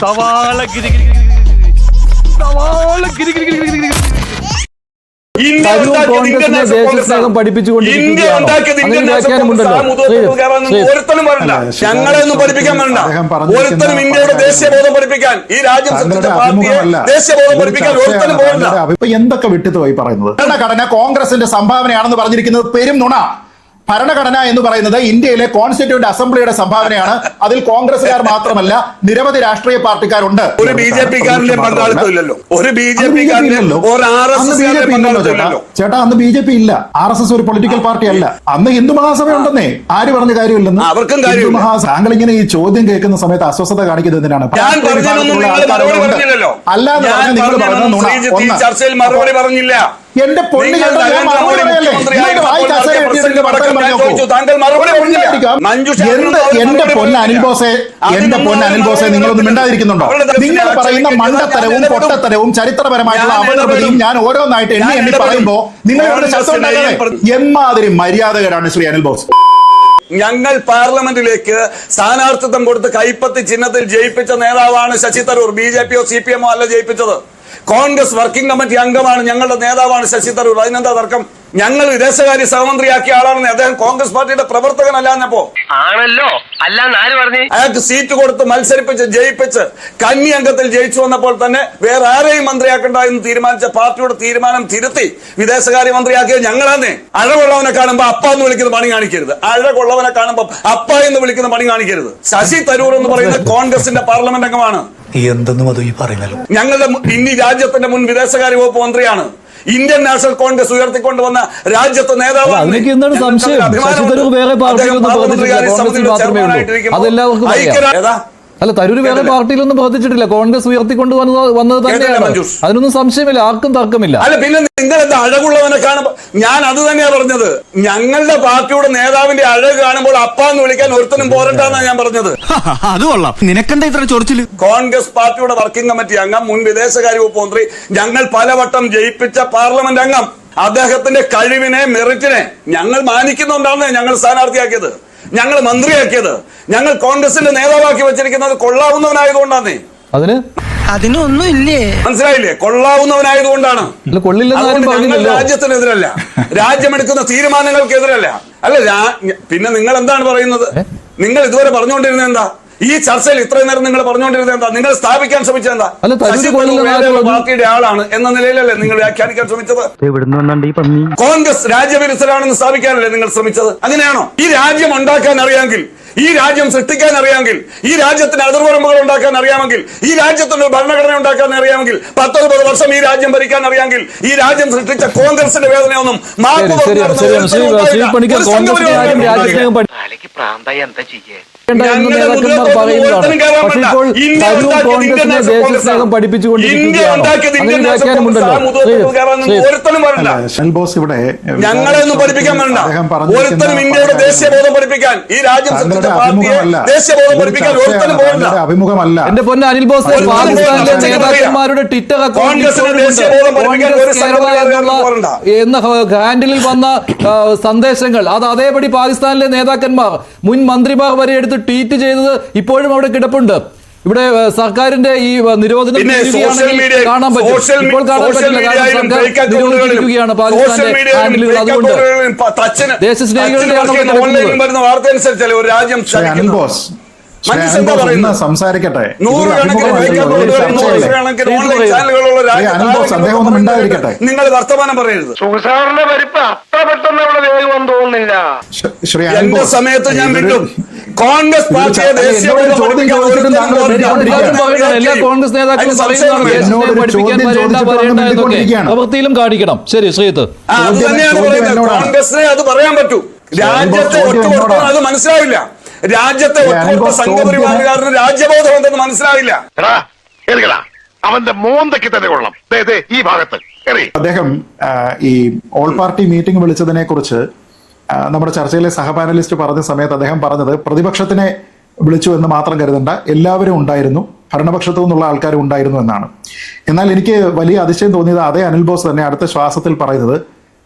സവാള ഗിരി സവാള ഗിരി ഗിരി ഗിരി ഗിരി ഞങ്ങളെയൊന്നും പഠിപ്പിക്കാൻ വേണ്ട. ഒരുത്തനും ഇന്ത്യയുടെ ദേശീയബോധം പഠിപ്പിക്കാൻ, ഈ രാജ്യം ദേശീയബോധം പഠിപ്പിക്കാൻ ഒരുത്തനും പോകണ്ട. എന്തൊക്കെ വിട്ടിത്തുപോയി പറയുന്നത്? ഭരണഘടന കോൺഗ്രസിന്റെ സംഭാവനയാണെന്ന് പറഞ്ഞിരിക്കുന്നത് പെരും നുണ. ഭരണഘടന എന്ന് പറയുന്നത് ഇന്ത്യയിലെ കോൺസ്റ്റിറ്റ്യൂന്റ് അസംബ്ലിയുടെ സംഭാവനയാണ്. അതിൽ കോൺഗ്രസുകാർ മാത്രമല്ല, നിരവധി രാഷ്ട്രീയ പാർട്ടിക്കാരുണ്ട്. ഒരു BJP-കാരന്റെ പങ്കാളിത്തമില്ലല്ലോ, ഒരു BJP-കാരനല്ലോ, ചേട്ടാ. അന്ന് BJP ഇല്ല, RSS ഒരു പൊളിറ്റിക്കൽ പാർട്ടി അല്ല. അന്ന് ഹിന്ദു മഹാസഭ ഉണ്ടെന്നേ. ആര് പറഞ്ഞ കാര്യമില്ലെന്ന്? അവർക്കും താങ്കൾ ഇങ്ങനെ ഈ ചോദ്യം കേൾക്കുന്ന സമയത്ത് അസ്വസ്ഥത കാണിക്കുന്നത് എന്തിനാണ്? അല്ലാതെ നിങ്ങൾ പറഞ്ഞ നുണ. ചർച്ചയിൽ മറുപടി പറഞ്ഞില്ല. എന്റെ പൊന്ന് അനിൽ ബോസെ, നിങ്ങളൊന്നും മിണ്ടാതിരിക്കുന്നുണ്ടോ? നിങ്ങൾ പറയുന്ന മണ്ടത്തരവും പൊട്ടത്തരവും ചരിത്രപരമായിട്ടുള്ള അപകടവും ഞാൻ ഓരോന്നായിട്ട് എണ്ണി പറയുമ്പോ നിങ്ങൾ എമ്മാതിരി മര്യാദകരാണ് ശ്രീ അനിൽ ബോസ്. ഞങ്ങൾ പാർലമെന്റിലേക്ക് സ്ഥാനാർത്ഥിത്വം കൊടുത്ത് കൈപ്പത്തി ചിഹ്നത്തിൽ ജയിപ്പിച്ച നേതാവാണ് ശശി തരൂർ. BJP-യോ CPM-ഓ അല്ല ജയിപ്പിച്ചത്. കോൺഗ്രസ് വർക്കിംഗ് കമ്മിറ്റി അംഗമാണ്, ഞങ്ങളുടെ നേതാവാണ് ശശി തരൂർ. അതിനെന്താ തർക്കം? ഞങ്ങൾ വിദേശകാര്യ സഹമന്ത്രിയാക്കിയ ആളാണെന്ന്. അദ്ദേഹം കോൺഗ്രസ് പാർട്ടിയുടെ പ്രവർത്തകനല്ലാന്നപ്പോ ആണല്ലോ, അല്ലാന്ന് ആര് പറഞ്ഞു? അയാൾക്ക് സീറ്റ് കൊടുത്ത് മത്സരിപ്പിച്ച് ജയിപ്പിച്ച് കന്നി അംഗത്തിൽ ജയിച്ചു വന്നപ്പോൾ തന്നെ വേറെ ആരെയും മന്ത്രിയാക്കണ്ട എന്ന് തീരുമാനിച്ച പാർട്ടിയുടെ തീരുമാനം തിരുത്തി വിദേശകാര്യ മന്ത്രിയാക്കിയത് ഞങ്ങളാന്നേ. അഴകൊള്ളവനെ കാണുമ്പോ അപ്പ എന്ന് വിളിക്കുന്ന പണി കാണിക്കരുത്. അഴകൊള്ളവനെ കാണുമ്പോ അപ്പ എന്ന് വിളിക്കുന്ന പണി കാണിക്കരുത്. ശശി തരൂർ എന്ന് പറയുന്നത് കോൺഗ്രസിന്റെ പാർലമെന്റ് അംഗമാണ്. ഞങ്ങളുടെ ഇനി രാജ്യത്തിന്റെ മുൻ വിദേശകാര്യ വകുപ്പ് മന്ത്രിയാണ്. ഇന്ത്യൻ നാഷണൽ കോൺഗ്രസ് ഉയർത്തിക്കൊണ്ടുവന്ന രാജ്യത്തെ നേതാവാണ്. അല്ല, തരൂർ വേറെ പാർട്ടിയിലൊന്നും പ്രവർത്തിച്ചിട്ടില്ല. കോൺഗ്രസ് ഉയർത്തിക്കൊണ്ട് വന്നത് തന്നെയാണ്. അതിനൊന്നും സംശയമില്ല, ആർക്കും തർക്കമില്ല. അല്ല, പിന്നെ നിങ്ങൾ എന്താ അഴകുള്ളവനെ കാണുമ്പോ? ഞാൻ അത് തന്നെയാ പറഞ്ഞത്. ഞങ്ങളുടെ പാർട്ടിയുടെ നേതാവിന്റെ അഴക് കാണുമ്പോൾ അപ്പ എന്ന് വിളിക്കാൻ ഒരുത്തനും പോരട്ടാന്നാണ് ഞാൻ പറഞ്ഞത്. അത് കൊള്ളാം. നിനക്കെന്താ ഇത്ര ചൊറിച്ചില്? കോൺഗ്രസ് പാർട്ടിയുടെ വർക്കിംഗ് കമ്മിറ്റി അംഗം, മുൻ വിദേശകാര്യ വകുപ്പ് മന്ത്രി, ഞങ്ങൾ പലവട്ടം ജയിപ്പിച്ച പാർലമെന്റ് അംഗം, അദ്ദേഹത്തിന്റെ കഴിവിനെ, മെറിറ്റിനെ ഞങ്ങൾ മാനിക്കുന്നുണ്ടാണ് ഞങ്ങൾ സ്ഥാനാർത്ഥിയാക്കിയത്, ഞങ്ങൾ മന്ത്രിയാക്കിയത്, ഞങ്ങൾ കോൺഗ്രസിന്റെ നേതാവാക്കി വെച്ചിരിക്കുന്നത് കൊള്ളാവുന്നവനായതുകൊണ്ടാണ്. അതിനൊന്നും ഇല്ലേ? മനസ്സിലായില്ലേ? കൊള്ളാവുന്നവനായതുകൊണ്ടാണ്. രാജ്യത്തിനെതിരല്ല, രാജ്യമെടുക്കുന്ന തീരുമാനങ്ങൾക്കെതിരല്ല. അല്ല, പിന്നെ നിങ്ങൾ എന്താണ് പറയുന്നത്? നിങ്ങൾ ഇതുവരെ പറഞ്ഞുകൊണ്ടിരുന്നത് എന്താ? ഈ ചർച്ചയിൽ ഇത്രയും നേരം നിങ്ങൾ പറഞ്ഞുകൊണ്ടിരുന്നത് എന്താ? നിങ്ങൾ സ്ഥാപിക്കാൻ ശ്രമിച്ചത് എന്താ? പാർട്ടിയുടെ ആളാണ് എന്ന നിലയിലല്ലേ നിങ്ങൾ വ്യാഖ്യാനിക്കാൻ ശ്രമിച്ചത്? കോൺഗ്രസ് രാജ്യവിരുദ്ധരാണെന്ന് സ്ഥാപിക്കാനല്ലേ നിങ്ങൾ ശ്രമിച്ചത്? അങ്ങനെയാണോ? ഈ രാജ്യം ഉണ്ടാക്കാൻ അറിയാമെങ്കിൽ, ഈ രാജ്യം സൃഷ്ടിക്കാൻ അറിയാമെങ്കിൽ, ഈ രാജ്യത്തിന് അതിർവരമ്പുകൾ ഉണ്ടാക്കാൻ അറിയാമെങ്കിൽ, ഈ രാജ്യത്തിന് ഭരണഘടന ഉണ്ടാക്കാൻ അറിയാമെങ്കിൽ, 19 വർഷം ഈ രാജ്യം ഭരിക്കാൻ അറിയാമെങ്കിൽ, ഈ രാജ്യം സൃഷ്ടിച്ച കോൺഗ്രസിന്റെ വേദനയൊന്നും ഞങ്ങളെയൊന്നും പഠിപ്പിക്കാൻ വേണ്ട. ഒരുത്തനും ഇന്ത്യയുടെ ദേശീയബോധം പഠിപ്പിക്കാൻ, ഈ രാജ്യം സൃഷ്ടിച്ച പാർട്ടിയെ ദേശീയബോധം പഠിപ്പിക്കാൻ ഒരുത്തനും പോകണ്ട. അഭിമുഖമല്ല. എന്റെ പൊന്ന അനിൽ ബോസ്, പാകിസ്ഥാനിലെ നേതാക്കന്മാരുടെ ട്വിറ്റർ എന്ന ഹാൻഡിലിൽ വന്ന സന്ദേശങ്ങൾ അത് അതേപടി പാകിസ്ഥാനിലെ നേതാക്കന്മാർ, മുൻ മന്ത്രിമാർ വരെ എടുത്ത് ട്വീറ്റ് ചെയ്തത് ഇപ്പോഴും അവിടെ കിടപ്പുണ്ട്. ഇവിടെ സർക്കാരിന്റെ ഈ നിരോധനം കാണാൻ പറ്റും. ഇപ്പോൾ കാണാൻ പറ്റില്ല, കാരണം സർക്കാർ നിരോധിച്ചിരിക്കുകയാണ് പാകിസ്ഥാന്റെ ഹാൻഡിലുകൾ. അതുകൊണ്ട് ദേശസ്നേഹികളുടെ സംസാരിക്കട്ടെ. നിങ്ങൾ വർത്തമാനം പറയരുത്. എന്റെ സമയത്ത് ഞാൻ വിട്ടും കോൺഗ്രസ് പാർട്ടിയെ എല്ലാ കോൺഗ്രസ് നേതാക്കളും പ്രവൃത്തിയിലും കാണിക്കണം. ശരി, ശ്രീത്ത്, അത് തന്നെയാണ് പറയുന്നത്. കോൺഗ്രസിനെ അത് പറയാൻ പറ്റൂ. രാജ്യത്തെ ഒറ്റുകൊടുക്കാൻ അത് മനസ്സിലാവില്ല. രാജ്യത്തെ ഒറ്റുകൊടുത്ത സംഘപരിവാറുകാരന് രാജ്യബോധം എന്തെന്ന് മനസ്സിലാവില്ല. അവന്റെ മോന്തയ്ക്ക് തന്നെ കൊള്ളാം. ഈ ഭാഗത്ത് അദ്ദേഹം ഈ ഓൾ പാർട്ടി മീറ്റിംഗ് വിളിച്ചതിനെ കുറിച്ച് നമ്മുടെ ചർച്ചയിലെ സഹപാനലിസ്റ്റ് പറഞ്ഞ സമയത്ത് അദ്ദേഹം പറഞ്ഞത്, പ്രതിപക്ഷത്തിനെ വിളിച്ചു എന്ന് മാത്രം കരുതണ്ട, എല്ലാവരും ഉണ്ടായിരുന്നു, ഭരണപക്ഷത്തു നിന്നുള്ള ആൾക്കാരും ഉണ്ടായിരുന്നു എന്നാണ്. എന്നാൽ എനിക്ക് വലിയ അതിശയം തോന്നിയത് അതേ അനിൽ ബോസ് തന്നെ അടുത്ത ശ്വാസത്തിൽ പറയുന്നത്,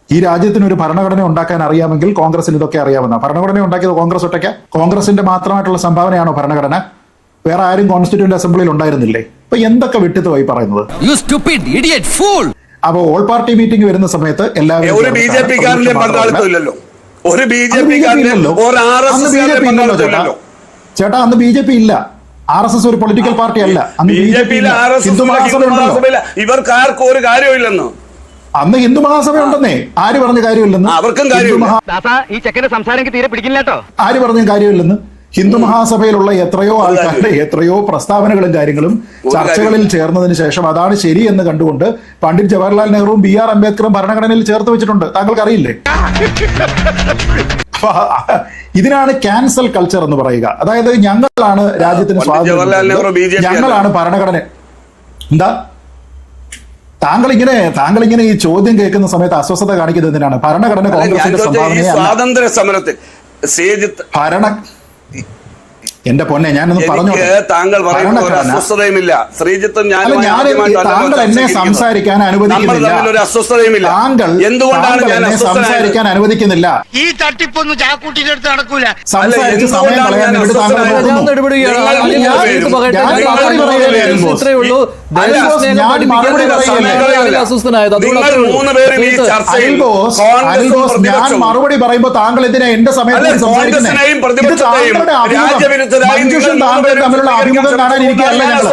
ഈ രാജ്യത്തിന് ഒരു ഭരണഘടന ഉണ്ടാക്കാൻ അറിയാമെങ്കിൽ കോൺഗ്രസിന് ഇതൊക്കെ അറിയാമെന്ന. ഭരണഘടന ഉണ്ടാക്കിയത് കോൺഗ്രസ് ഒറ്റയ്ക്ക്? കോൺഗ്രസിന്റെ മാത്രമായിട്ടുള്ള സംഭാവനയാണോ ഭരണഘടന? വേറെ ആരും കോൺസ്റ്റിറ്റ്യൂന്റ് അസംബ്ലിയിൽ ഉണ്ടായിരുന്നില്ലേ? അപ്പൊ എന്തൊക്കെ വിട്ടിത്തമായി പറയുന്നത്? അപ്പൊ ഓൾ പാർട്ടി മീറ്റിംഗ് വരുന്ന സമയത്ത് എല്ലാവരും ഒരു ബി ജെ പി കാരന്റെ പങ്കാളിത്തം ഇല്ലല്ലോ, ഒരു ബി ജെ പി ചേട്ടാ, അന്ന് ബി ജെ പി ഇല്ല. RSS ഒരു പൊളിറ്റിക്കൽ പാർട്ടി അല്ല. അന്ന് B J P Hindu Mahasabha ഉണ്ടല്ലോ. ഇവർക്ക് ആർക്കും ഒരു കാര്യമില്ലെന്ന്. അന്ന് ഹിന്ദു മഹാസഭ ഉണ്ടെന്നേ. ആര് പറഞ്ഞ കാര്യമില്ലെന്ന്? അവർക്കും കാര്യമില്ല. ഈ ചെക്കന്റെ സംസാരം എനിക്ക് തീരെ പിടിക്കില്ല കേട്ടോ. ആര് പറഞ്ഞ കാര്യമില്ലെന്ന്? ഹിന്ദു മഹാസഭയിലുള്ള എത്രയോ ആൾക്കാരുടെ എത്രയോ പ്രസ്താവനകളും കാര്യങ്ങളും ചർച്ചകളിൽ ചേർന്നതിന് ശേഷം അതാണ് ശരി എന്ന് കണ്ടുകൊണ്ട് പണ്ഡിറ്റ് ജവഹർലാൽ നെഹ്റുവും BR അംബേദ്കറും ഭരണഘടനയിൽ ചേർത്ത് വെച്ചിട്ടുണ്ട്. താങ്കൾക്ക് അറിയില്ലേ? ഇതിനാണ് ക്യാൻസൽ കൾച്ചർ എന്ന് പറയുക. അതായത് ഞങ്ങളാണ് രാജ്യത്തിന് സ്വാതന്ത്ര്യം, ഞങ്ങളാണ് ഭരണഘടന. എന്താ താങ്കൾ ഇങ്ങനെ ഈ ചോദ്യം കേൾക്കുന്ന സമയത്ത് അസ്വസ്ഥത കാണിക്കുന്നത് എന്തിനാണ്? ഭരണഘടന കോൺഗ്രസിന്റെ സംഭാവനയാണ്. സ്വാതന്ത്ര്യ സമരത്തിൽ എന്റെ പൊന്നെ, ഞാനൊന്ന് പറഞ്ഞു. താങ്കൾ അസ്വസ്ഥതയുമില്ല. ശ്രീജിത്തും താങ്കൾ എന്നെ സംസാരിക്കാൻ അനുവദിക്കുന്നില്ല. അസ്വസ്ഥതയുമില്ല. താങ്കൾ എന്തുകൊണ്ടാണ് എന്നെ സംസാരിക്കാൻ അനുവദിക്കുന്നില്ല. ഈ തട്ടിപ്പൊന്നും ചാക്കൂട്ടിന്റെ അടുത്ത് നടക്കൂല. സംസാരിച്ച് സമയം കളയാൻ വേണ്ടി താങ്കൾ ഞാൻ മറുപടി പറയുമ്പോ താങ്കൾ എന്തിനാ എന്റെ സമയത്ത് സംസാരിക്കുന്നത്? മഞ്ജുഷും താങ്കളും തമ്മിലുള്ള അഭിമുഖം കാണാൻ എനിക്കല്ല ഞങ്ങൾ.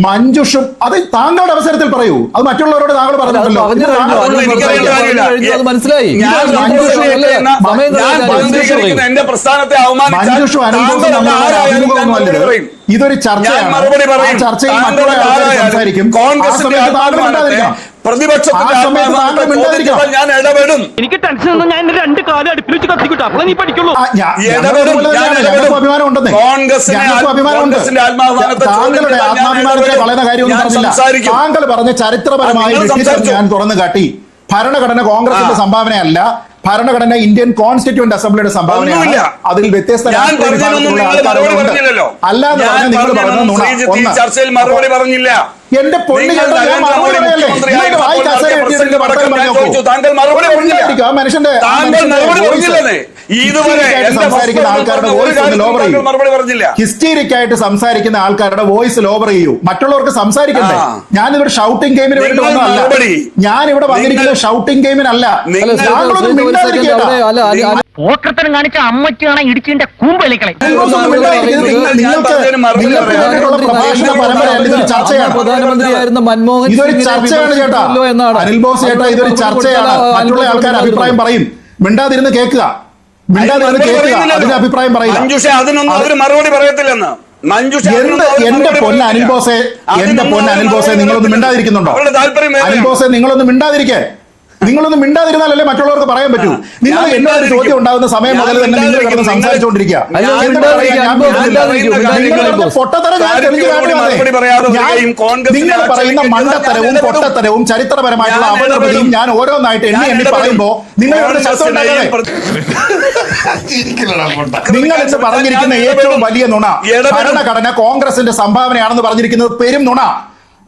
മഞ്ജുഷും അത് താങ്കളുടെ അവസരത്തിൽ പറയൂ. അത് മറ്റുള്ളവരോട് താങ്കൾ പറഞ്ഞിട്ടുണ്ടല്ലോ. മനസ്സിലായി. മഞ്ജുഷും അനിൽബോസും തമ്മിലുള്ള അഭിമുഖമൊന്നുമല്ലത്. ഇതൊരു ചർച്ചയാണ്. ആ ചർച്ചയിൽ മറ്റുള്ള ആൾക്കാർ സംസാരിക്കും. ആ സമയത്ത് താങ്കൾ ഉണ്ടായിരിക്കണം. ഞാൻ ഇടപെടും. എനിക്ക് ടെൻഷൻ ഒന്നും, ഞാൻ 2 കാലം അടുപ്പിൽ വെച്ച് കത്തിക്കിട്ടു. അപ്പൊ നീ പഠിക്കുള്ളൂ. അഭിമാനം ഉണ്ടെന്നേ. കോൺഗ്രസിന്റെ താങ്കളുടെ ആത്മാഭിമാനത്തെ കളയുന്ന കാര്യമൊന്നും പറഞ്ഞില്ല. താങ്കൾ പറഞ്ഞ ചരിത്രപരമായ ഞാൻ തുറന്നു കാട്ടി. ഭരണഘടന കോൺഗ്രസിന്റെ സംഭാവനയല്ല, ഭരണഘടന ഇന്ത്യൻ കോൺസ്റ്റിറ്റ്യൂന്റ് അസംബ്ലിയുടെ സംഭാവനയാണ്. അതിൽ വ്യത്യസ്ത രാഷ്ട്രീയ വിഭാഗത്തിലുള്ള ആൾക്കാരുണ്ട്. അല്ലാതെ നിങ്ങൾ പറഞ്ഞ ചർച്ചയിൽ മറുപടി പറഞ്ഞില്ല. എന്റെ പൊന്നു മനുഷ്യന്റെ സംസാരിക്കുന്ന ആൾക്കാരുടെ വോയിസ് ഒന്ന് ലോവർ ചെയ്യൂ. ഹിസ്റ്റീരിക് ആയിട്ട് സംസാരിക്കുന്ന ആൾക്കാരുടെ വോയിസ് ലോവർ ചെയ്യൂ. മറ്റുള്ളവർക്ക് സംസാരിക്കണ്ടേ? ഞാനിവിടെ ഷൗട്ടിംഗ് ഗെയിമിന് വേണ്ടി ഒന്നുമല്ല. ഞാനിവിടെ വന്നിരിക്കുന്നത് ഷൗട്ടിംഗ് ഗെയിമിനല്ല. ഓക്കർത്തനം കാണിച്ച അമ്മച്ചാണ് ഇടിച്ചിന്റെ കൂമ്പലിക്കളെ. പ്രഭാഷണ പരമ്പരയല്ല, ഇതൊരു ചർച്ചയാണ്. പ്രധാനമന്ത്രിയായിരുന്ന മൻമോഹൻ ഇതൊരു ചർച്ചയാണ് ചേട്ടാ. അനിൽ ബോസ് ചേട്ടാ, ഇതൊരു ചർച്ചയാണ്. മറ്റുള്ള ആൾക്കാർ അഭിപ്രായം പറയും. മിണ്ടാതിരുന്ന് കേൾക്കുക, അതിന് അഭിപ്രായം പറയില്ല. അതിനൊന്നും അവർ മറുപടി പറയത്തില്ലെന്ന്. എന്റെ പൊന്ന അനിൽ ബോസെ, നിങ്ങളൊന്നും മിണ്ടാതിരിക്കുന്നുണ്ടോ? അനിൽ ബോസെ, നിങ്ങളൊന്നും മിണ്ടാതിരിക്കേ. നിങ്ങളൊന്നും മിണ്ടാതിരുന്നാലല്ലേ മറ്റുള്ളവർക്ക് പറയാൻ പറ്റൂ. നിങ്ങൾ എന്നൊരു ചോദ്യം ഉണ്ടാകുന്ന സമയം മുതൽ തന്നെ നിങ്ങൾ കിടന്ന് സംസാരിച്ചുകൊണ്ടിരിക്കുക. നിങ്ങൾ പറയുന്ന മണ്ടത്തരവും പൊട്ടത്തരവും ചരിത്രപരമായിട്ടുള്ള അപകടവും ഞാൻ ഓരോന്നായിട്ട് എണ്ണി പറയുമ്പോ നിങ്ങൾ ഇവിടെ ശബ്ദം ഉണ്ടാകാതെ. നിങ്ങൾ ഇന്ന് പറഞ്ഞിരിക്കുന്ന ഏറ്റവും വലിയ നുണ ഭരണഘടന കോൺഗ്രസിന്റെ സംഭാവനയാണെന്ന് പറഞ്ഞിരിക്കുന്നത് പെരും നുണ.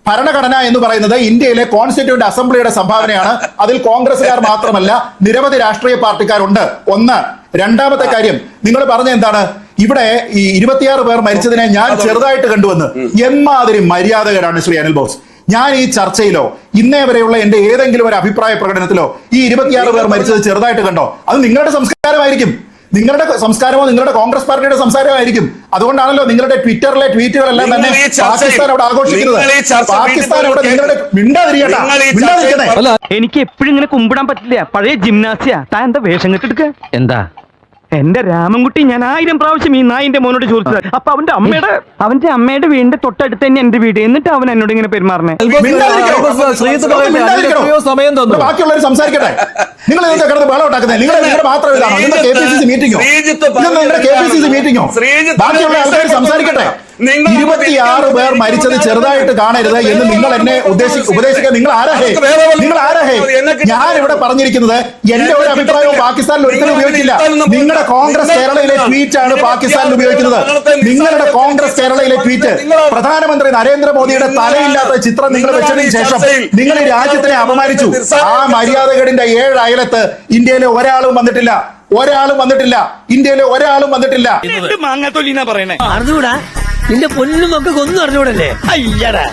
ഭരണഘടന എന്ന് പറയുന്നത് ഇന്ത്യയിലെ കോൺസ്റ്റിറ്റ്യൂന്റ് അസംബ്ലിയുടെ സംഭാവനയാണ്. അതിൽ കോൺഗ്രസുകാർ മാത്രമല്ല, നിരവധി രാഷ്ട്രീയ പാർട്ടിക്കാരുണ്ട്. ഒന്ന്. രണ്ടാമത്തെ കാര്യം, നിങ്ങൾ പറഞ്ഞ എന്താണ്? ഇവിടെ ഈ 26 പേർ മരിച്ചതിനെ ഞാൻ ചെറുതായിട്ട് കണ്ടുവന്ന്. എമ്മാതിരി മര്യാദകരാണ് ശ്രീ അനിൽ ബോസ്. ഞാൻ ഈ ചർച്ചയിലോ ഇന്നേ വരെയുള്ള എന്റെ ഏതെങ്കിലും ഒരു അഭിപ്രായ പ്രകടനത്തിലോ ഈ 26 പേർ മരിച്ചത് ചെറുതായിട്ട് കണ്ടോ? അത് നിങ്ങളുടെ സംസ്കാരമായിരിക്കും. നിങ്ങളുടെ സംസ്കാരമോ നിങ്ങളുടെ കോൺഗ്രസ് പാർട്ടിയുടെ സംസാരമായിരിക്കും. അതുകൊണ്ടാണല്ലോ നിങ്ങളുടെ ട്വിറ്ററിലെ ട്വീറ്റുകളെല്ലാം തന്നെ പാകിസ്ഥാൻ അവിടെ ആഘോഷിക്കുന്നത്. പാകിസ്ഥാൻ അവിടെ നിങ്ങളുടെ മിണ്ടാതിരിക്കട്ടെ. എനിക്ക് എപ്പോഴും ഇങ്ങനെ കുമ്പിടാൻ പറ്റില്ല. പഴയ ജിംനാസിയ. താൻ എന്താ വേഷം കെട്ടെടുക്ക? എന്താ എന്റെ രാമൻകുട്ടി ഞാൻ 1000 പ്രാവശ്യം ഈ നായിന്റെ മോനോട് ചോദിച്ചത്. അപ്പൊ അവന്റെ അമ്മയുടെ വീടിന്റെ തൊട്ടടുത്ത് തന്നെ എന്റെ വീട്. എന്നിട്ട് അവൻ എന്നോട് ഇങ്ങനെ പെരുമാറണേ. ബാക്കിയുള്ളവർ സംസാരിക്കട്ടെ. നിങ്ങൾ എന്താ കിടന്ന് ബഹളം ഉണ്ടാക്കുന്നത്? നിങ്ങളുടെ മാത്രമല്ല, നിങ്ങളുടെ KPCC മീറ്റിംഗോ? നിങ്ങളുടെ KPCC മീറ്റിംഗോ? ബാക്കിയുള്ള ആൾക്കാർ സംസാരിക്കട്ടെ. 26 പേർ മരിച്ചത് ചെറുതായിട്ട് കാണരുത് എന്ന് നിങ്ങൾ എന്നെ ഉപദേശിക്കാൻ നിങ്ങൾ ആരാഹേ? ഞാൻ ഇവിടെ പറഞ്ഞിരിക്കുന്നത് എന്റെ ഒരു അഭിപ്രായവും പാകിസ്ഥാനിൽ ഒരിക്കലും ഉപയോഗിച്ചില്ല. നിങ്ങളുടെ കോൺഗ്രസ് കേരളയിലെ ട്വീറ്റ് ആണ് പാകിസ്ഥാനിൽ ഉപയോഗിക്കുന്നത്. നിങ്ങളുടെ കോൺഗ്രസ് കേരളയിലെ ട്വീറ്റ് പ്രധാനമന്ത്രി നരേന്ദ്രമോദിയുടെ തലയില്ലാത്ത ചിത്രം നിങ്ങൾ വെച്ചതിന് ശേഷം നിങ്ങൾ ഈ രാജ്യത്തിനെ അപമാനിച്ചു. ആ മര്യാദകേടിന്റെ 7 അയലത്ത് ഇന്ത്യയിലെ ഒരാളും വന്നിട്ടില്ല. ഇന്ത്യയിലെ ഒരാളും വന്നിട്ടില്ല. മാങ്ങാത്തൊലിന്നാ പറയണേ. നിന്റെ പൊന്നുമൊക്കെ ഒന്നും അറിഞ്ഞൂടല്ലേ? അയ്യടാ.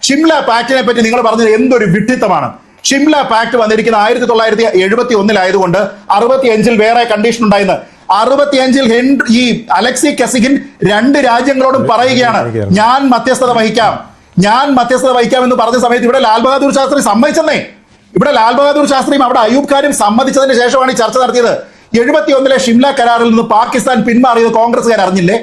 ഷിംല പാക്ടിനെ പറ്റി നിങ്ങൾ പറഞ്ഞത് എന്തൊരു വിഡ്ഢിത്തമാണ്. ഷിംല പാക്ട് വന്നിരിക്കുന്ന 1971 65 വേറെ കണ്ടീഷൻ ഉണ്ടായിരുന്നു. 65 ഈ അലക്സി കെസിഗിൻ 2 രാജ്യങ്ങളോടും പറയുകയാണ് ഞാൻ മധ്യസ്ഥത വഹിക്കാം എന്ന് പറഞ്ഞ സമയത്ത് ഇവിടെ ലാൽ ബഹാദൂർ ശാസ്ത്രി സമ്മതിച്ചെന്നേ. ഇവിടെ ലാൽ ബഹാദൂർ ശാസ്ത്രിയും അവിടെ അയൂബ് ഖാനും സമ്മതിച്ചതിന് ശേഷമാണ് ഈ ചർച്ച നടത്തിയത്. 71 ഷിംല കരാറിൽ നിന്ന് പാകിസ്ഥാൻ പിന്മാറിയത് കോൺഗ്രസ്സുകാർ അറിഞ്ഞില്ലേ?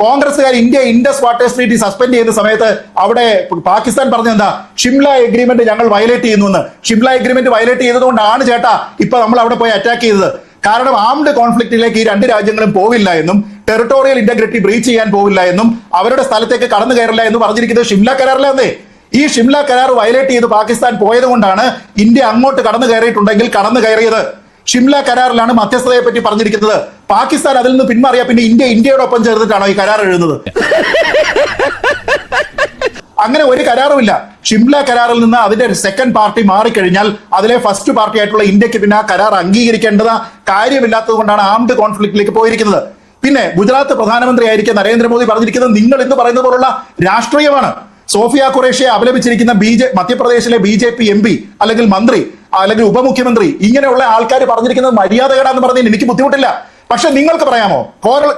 കോൺഗ്രസ്സുകാർ India Indus waters treaty suspend ചെയ്യുന്ന സമയത്ത് അവിടെ പാകിസ്ഥാൻ പറഞ്ഞെന്താ, ഷിംല എഗ്രിമെന്റ് ഞങ്ങൾ വയലേറ്റ് ചെയ്യുന്നു. ഷിംല എഗ്രിമെന്റ് വയലേറ്റ് ചെയ്തതുകൊണ്ടാണ് ചേട്ടാ ഇപ്പൊ നമ്മൾ അവിടെ പോയി അറ്റാക്ക് ചെയ്തത്. കാരണം ആംഡ് കോൺഫ്ലിക്റ്റിലേക്ക് ഈ 2 രാജ്യങ്ങളും പോവില്ല എന്നും ടെറിട്ടോറിയൽ ഇന്റഗ്രിറ്റി ബ്രീച്ച് ചെയ്യാൻ പോവില്ല എന്നും അവരുടെ സ്ഥലത്തേക്ക് കടന്നു കയറില്ല എന്ന് പറഞ്ഞിരിക്കുന്നത് ഷിംല കരാറിലാന്നേ. ഈ ഷിംല കരാർ വയലേറ്റ് ചെയ്ത് പാകിസ്ഥാൻ പോയത് കൊണ്ടാണ് ഇന്ത്യ അങ്ങോട്ട് കടന്നു കയറിയിട്ടുണ്ടെങ്കിൽ കടന്നു കയറിയത്. ഷിംല കരാറിലാണ് മധ്യസ്ഥതയെ പറ്റി പറഞ്ഞിരിക്കുന്നത്. പാകിസ്ഥാൻ അതിൽ നിന്ന് പിന്മാറിയ പിന്നെ ഇന്ത്യയോടൊപ്പം ചേർന്നിട്ടാണോ ഈ കരാർ എഴുതുന്നത്? അങ്ങനെ ഒരു കരാറുമില്ല. ഷിംല കരാറിൽ നിന്ന് അതിന്റെ സെക്കൻഡ് പാർട്ടി മാറിക്കഴിഞ്ഞാൽ അതിലെ ഫസ്റ്റ് പാർട്ടി ആയിട്ടുള്ള ഇന്ത്യക്ക് പിന്നെ ആ കരാർ അംഗീകരിക്കേണ്ടത് കാര്യമില്ലാത്തത് കൊണ്ടാണ് ആംഡ് കോൺഫ്ലിക്റ്റിലേക്ക് പോയിരിക്കുന്നത്. പിന്നെ ഗുജറാത്ത് പ്രധാനമന്ത്രി ആയിരിക്കും നരേന്ദ്രമോദി പറഞ്ഞിരിക്കുന്നത് നിങ്ങൾ ഇന്ന് പറയുന്ന പോലുള്ള രാഷ്ട്രീയമാണ്. സോഫിയ ഖുറേഷിയെ അപലപിച്ചിരിക്കുന്ന മധ്യപ്രദേശിലെ BJP MP അല്ലെങ്കിൽ മന്ത്രി അല്ലെങ്കിൽ ഉപമുഖ്യമന്ത്രി ഇങ്ങനെയുള്ള ആൾക്കാർ പറഞ്ഞിരിക്കുന്നത് മര്യാദകേടാന്ന് പറഞ്ഞാൽ എനിക്ക് ബുദ്ധിമുട്ടില്ല. പക്ഷെ നിങ്ങൾക്ക് പറയാമോ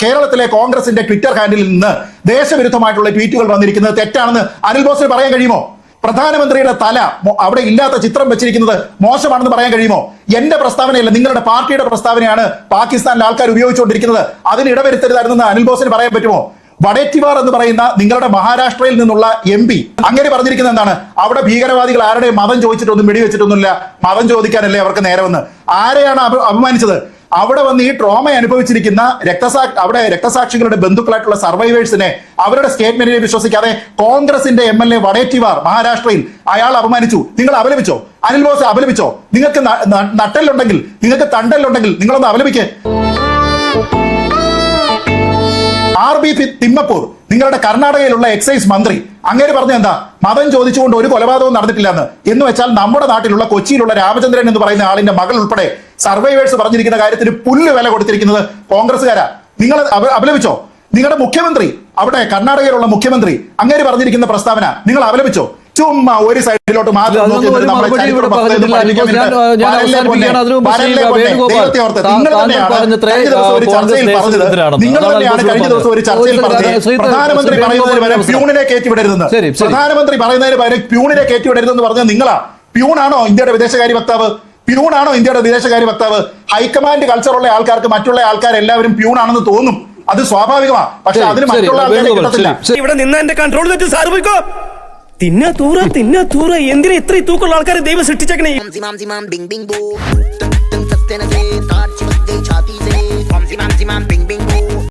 കേരളത്തിലെ കോൺഗ്രസിന്റെ ട്വിറ്റർ ഹാൻഡിലിൽ നിന്ന് ദേശവിരുദ്ധമായിട്ടുള്ള ട്വീറ്റുകൾ വന്നിരിക്കുന്നത് തെറ്റാണെന്ന് അനിൽ ബോസിന് പറയാൻ കഴിയുമോ? പ്രധാനമന്ത്രിയുടെ തല അവിടെ ഇല്ലാത്ത ചിത്രം വെച്ചിരിക്കുന്നത് മോശമാണെന്ന് പറയാൻ കഴിയുമോ? എന്റെ പ്രസ്താവനയല്ല, നിങ്ങളുടെ പാർട്ടിയുടെ പ്രസ്താവനയാണ് പാകിസ്ഥാനിലെ ആൾക്കാർ ഉപയോഗിച്ചുകൊണ്ടിരിക്കുന്നത്. അതിന് ഇടവരുത്തരുതായിരുന്നെന്ന് അനിൽ ബോസിന് പറയാൻ പറ്റുമോ? വടേറ്റിവാർ എന്ന് പറയുന്ന നിങ്ങളുടെ മഹാരാഷ്ട്രയിൽ നിന്നുള്ള MP അങ്ങനെ പറഞ്ഞിരിക്കുന്നത് എന്താണ്? അവിടെ ഭീകരവാദികൾ ആരുടെ മതം ചോദിച്ചിട്ടൊന്നും വെടിവെച്ചിട്ടൊന്നുമില്ല, മതം ചോദിക്കാനല്ലേ അവർക്ക് നേരമെന്ന്. ആരെയാണ് അപമാനിച്ചത്? അവിടെ വന്ന് ഈ ട്രോമ അനുഭവിച്ചിരിക്കുന്ന അവിടെ രക്തസാക്ഷികളുടെ ബന്ധുക്കളായിട്ടുള്ള സർവൈവേഴ്സിനെ അവരുടെ സ്റ്റേറ്റ്മെന്റിനെ വിശ്വസിക്കാതെ കോൺഗ്രസിന്റെ MLA വടേറ്റിവാർ മഹാരാഷ്ട്രയിൽ അയാൾ അപമാനിച്ചു. നിങ്ങൾ അപലപിച്ചോ? അനിൽ ബോസ് അപലപിച്ചോ? നിങ്ങൾക്ക് നട്ടലുണ്ടെങ്കിൽ, നിങ്ങൾക്ക് തണ്ടലുണ്ടെങ്കിൽ നിങ്ങളൊന്ന് അപലപിക്കേ. RB തിമ്മപ്പൂർ നിങ്ങളുടെ കർണാടകയിലുള്ള എക്സൈസ് മന്ത്രി അങ്ങനെ പറഞ്ഞ എന്താ, മതം ചോദിച്ചുകൊണ്ട് ഒരു കൊലപാതകവും നടന്നിട്ടില്ല എന്ന് വെച്ചാൽ നമ്മുടെ നാട്ടിലുള്ള കൊച്ചിയിലുള്ള രാമചന്ദ്രൻ എന്ന് പറയുന്ന ആളിന്റെ മകൾ ഉൾപ്പെടെ സർവൈവേഴ്സ് പറഞ്ഞിരിക്കുന്ന കാര്യത്തിന് പുല്ല് വില കൊടുത്തിരിക്കുന്നത് കോൺഗ്രസ്സുകാരാ. നിങ്ങൾ അപലപിച്ചോ? നിങ്ങളുടെ മുഖ്യമന്ത്രി അവിടെ കർണാടകയിലുള്ള മുഖ്യമന്ത്രി അങ്ങനെ പറഞ്ഞിരിക്കുന്ന പ്രസ്താവന നിങ്ങൾ അപലപിച്ചോ? ചുമ്മാ ഒരു സൈഡിലോട്ട് മാത്രം ഞാൻ പ്രധാനമന്ത്രി പറയുന്നതിന് പകരം പ്യൂണിനെ കയറ്റിവിടരുതെന്ന് പറഞ്ഞത് നിങ്ങളാ. പ്യൂണാണോ ഇന്ത്യയുടെ വിദേശകാര്യ വക്താവ്? പ്യൂണാണോ ഇന്ത്യയുടെ വിദേശകാര്യ വക്താവ്? ഹൈക്കമാൻഡ് കൾച്ചറുള്ള ആൾക്കാർക്ക് മറ്റുള്ള ആൾക്കാരെല്ലാവരും പ്യൂണാണെന്ന് തോന്നും, അത് സ്വാഭാവികമാണ്. പക്ഷെ അതിന് മറ്റുള്ള ആൾക്കാരെ കിട്ടത്തില്ല. ഇവിടെ നിന്ന് എന്റെ കൺട്രോൾ തെറ്റി സാറ് പോയിക്കോ. തിന്നാ തൂറ എന്തിനാ ഇത്രയും തൂക്കമുള്ള ആൾക്കാരെ ദൈവം സൃഷ്ടിച്ചേക്കണേ?